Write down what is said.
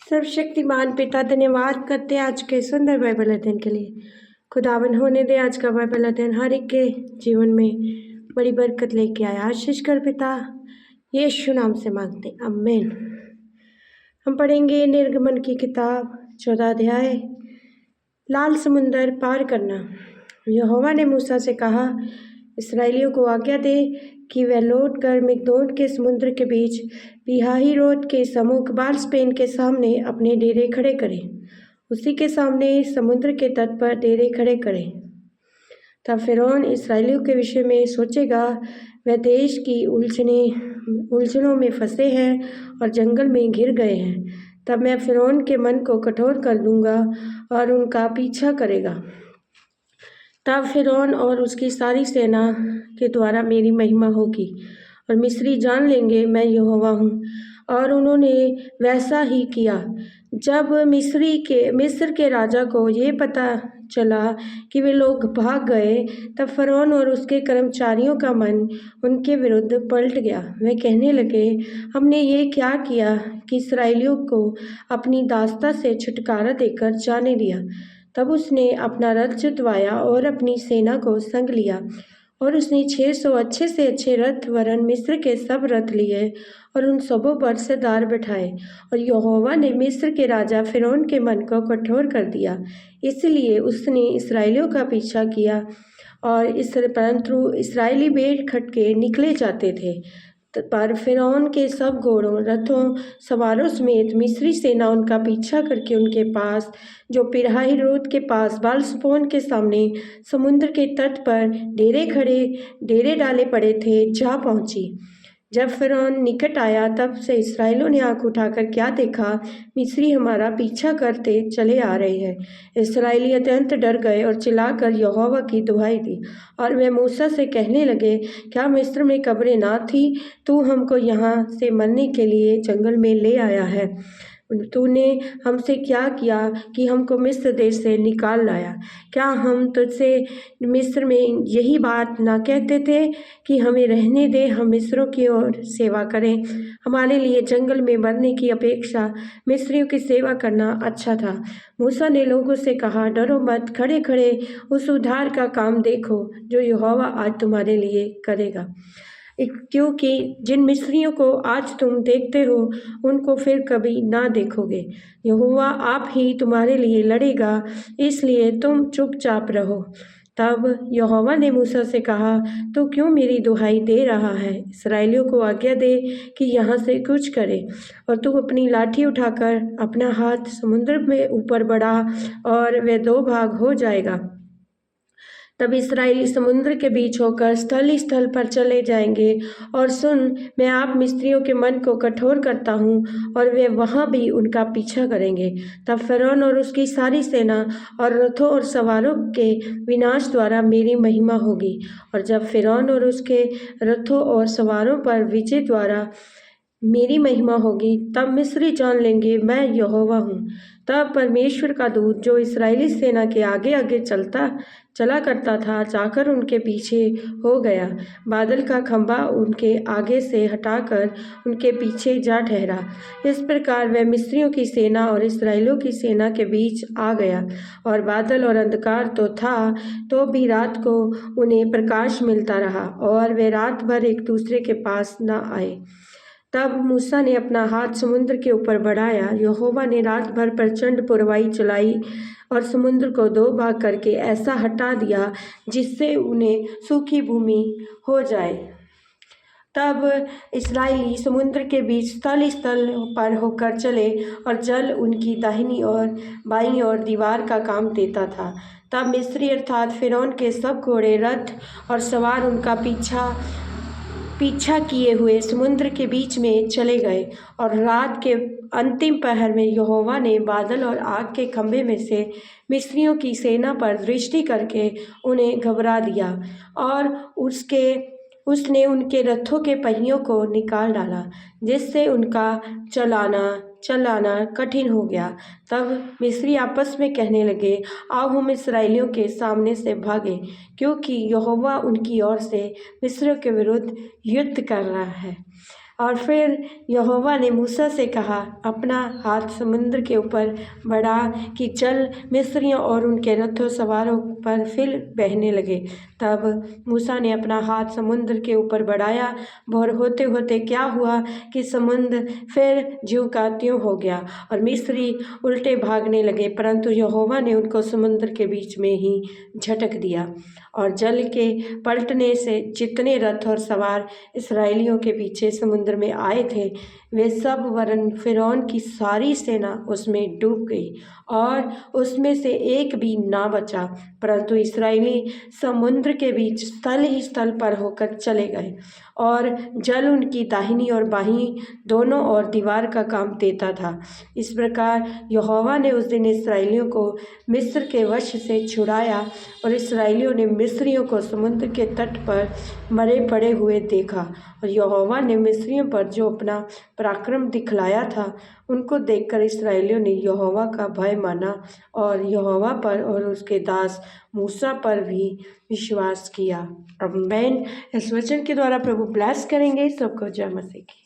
सर्वशक्तिमान पिता धन्यवाद करते हैं आज के सुंदर बाइबल अध्ययन के लिए। खुदावन होने दे आज का बाइबल अध्ययन हर एक के जीवन में बड़ी बरकत लेके आया। आशीष कर पिता, यीशु नाम से मांगते आमीन। हम पढ़ेंगे निर्गमन की किताब 14 अध्याय, लाल समुंदर पार करना। यहोवा ने मूसा से कहा, इस्राएलियों को आज्ञा दे कि वह लौट कर मिग्दोल के समुद्र के बीच पिहाहिरोत के सम्मुख बाल-स्पेन के सामने अपने डेरे खड़े करें। उसी के सामने समुद्र के तट पर डेरे खड़े करें। तब फ़िरौन इस्राएलियों के विषय में सोचेगा, वह देश की उलझनों में फंसे हैं और जंगल में घिर गए हैं। तब मैं फ़िरौन के मन को कठोर कर दूंगा और उनका पीछा करेगा। तब फ़िरौन और उसकी सारी सेना के द्वारा मेरी महिमा होगी और मिस्री जान लेंगे मैं यहोवा हूँ। और उन्होंने वैसा ही किया। जब मिस्र के राजा को ये पता चला कि वे लोग भाग गए, तब फ़िरौन और उसके कर्मचारियों का मन उनके विरुद्ध पलट गया। वे कहने लगे, हमने ये क्या किया कि इस्राएलियों को अपनी दासता से छुटकारा देकर जाने दिया। तब उसने अपना रथ जुतवाया और अपनी सेना को संग लिया, और उसने 600 अच्छे से अच्छे रथ वरन मिस्र के सब रथ लिए और उन सबों पर सरदार बैठाए। और यहोवा ने मिस्र के राजा फ़िरौन के मन को कठोर कर दिया, इसलिए उसने इस्राएलियों का पीछा किया। और परंतु इस्राएली भेड़ खटके निकले जाते थे, पर फ़िरौन के सब घोड़ों, रथों, सवारों समेत मिस्री सेना उनका पीछा करके उनके पास, जो पिहाहिरोत के पास बाल-स्पोन के सामने समुद्र के तट पर डेरे डाले पड़े थे, जा पहुंची। जब फ़िरौन निकट आया, तब से इस्राएलियों ने आँख उठाकर क्या देखा, मिस्री हमारा पीछा करते चले आ रहे हैं। इस्राएली अत्यंत डर गए और चिल्लाकर यहोवा की दुहाई दी। और वे मूसा से कहने लगे, क्या मिस्र में कब्रें ना थी? तू हमको यहाँ से मरने के लिए जंगल में ले आया है। तूने हमसे क्या किया कि हमको मिस्र देश से निकाल लाया? क्या हम तुझसे मिस्र में यही बात ना कहते थे कि हमें रहने दे, हम मिस्रों की ओर सेवा करें? हमारे लिए जंगल में मरने की अपेक्षा मिस्रियों की सेवा करना अच्छा था। मूसा ने लोगों से कहा, डरो मत, खड़े खड़े उस उद्धार का काम देखो जो यहोवा आज तुम्हारे लिए करेगा। क्योंकि जिन मिस्रियों को आज तुम देखते हो, उनको फिर कभी ना देखोगे। यहोवा आप ही तुम्हारे लिए लड़ेगा, इसलिए तुम चुपचाप रहो। तब यहोवा ने मूसा से कहा, तू क्यों मेरी दुहाई दे रहा है? इस्राएलियों को आज्ञा दे कि यहाँ से कूच करे, और तू अपनी लाठी उठाकर अपना हाथ समुद्र में ऊपर बढ़ा और वह 2 भाग हो जाएगा। तब इस्राएली समुद्र के बीच होकर स्थल पर चले जाएंगे। और सुन, मैं आप मिस्रियों के मन को कठोर करता हूँ और वे वहाँ भी उनका पीछा करेंगे। तब फ़िरौन और उसकी सारी सेना और रथों और सवारों के विनाश द्वारा मेरी महिमा होगी। और जब फ़िरौन और उसके रथों और सवारों पर विजय द्वारा मेरी महिमा होगी, तब मिस्री जान लेंगे मैं यहोवा हूँ। तब परमेश्वर का दूत, जो इस्राएली सेना के आगे आगे चला करता था, जाकर उनके पीछे हो गया। बादल का खंभा उनके आगे से हटाकर उनके पीछे जा ठहरा। इस प्रकार वह मिस्रियों की सेना और इस्राएलियों की सेना के बीच आ गया। और बादल और अंधकार तो था, तो भी रात को उन्हें प्रकाश मिलता रहा, और वे रात भर एक दूसरे के पास न आए। तब मूसा ने अपना हाथ समुद्र के ऊपर बढ़ाया। यहोवा ने रात भर प्रचंड पुरवाई चलाई और समुद्र को 2 भाग करके ऐसा हटा दिया जिससे उन्हें सूखी भूमि हो जाए। तब इस्राएली समुद्र के बीच स्थल पर होकर चले, और जल उनकी दाहिनी और बाईं ओर दीवार का काम देता था। तब मिस्री अर्थात फ़िरौन के सब घोड़े, रथ और सवार उनका पीछा किए हुए समुद्र के बीच में चले गए। और रात के अंतिम पहर में यहोवा ने बादल और आग के खंभे में से मिस्रियों की सेना पर दृष्टि करके उन्हें घबरा दिया, और उसने उनके रथों के पहियों को निकाल डाला, जिससे उनका चलाना कठिन हो गया। तब मिस्री आपस में कहने लगे, आओ हम इस्राएलियों के सामने से भागें, क्योंकि यहोवा उनकी ओर से मिस्रियों के विरुद्ध युद्ध कर रहा है। और फिर यहोवा ने मूसा से कहा, अपना हाथ समुद्र के ऊपर बढ़ा कि जल मिस्रियों और उनके रथों सवारों पर फिर बहने लगे। तब मूसा ने अपना हाथ समुद्र के ऊपर बढ़ाया, और होते होते क्या हुआ कि समुद्र फिर ज्यों का त्यों हो गया और मिस्री उल्टे भागने लगे, परंतु यहोवा ने उनको समुद्र के बीच में ही झटक दिया। और जल के पलटने से जितने रथ और सवार इस्राएलियों के पीछे समुद्र में आए थे, वे सब वरन फिरौन की सारी सेना उसमें डूब गई और उसमें से एक भी ना बचा, परंतु इस्राएली समुद्र के बीच स्थल ही स्थल पर होकर चले गए और जल उनकी दाहिनी और बाहीं दोनों ओर दीवार का काम देता था। इस प्रकार यहोवा ने उस दिन इस्राएलियों को मिस्र के वश से छुड़ाया और इस्राएलियों ने मिस्रियों को समुद्र के तट पर मरे पड़े हुए देखा। और यहोवा ने मिस्रियों पर जो अपना पराक्रम दिखलाया था, उनको देखकर इस्राएलियों ने यहोवा का भय माना और यहोवा पर और उसके दास मूसा पर भी विश्वास किया। अब मैं इस वचन के द्वारा प्रभु ब्लेस करेंगे सबको। जय मसीह की।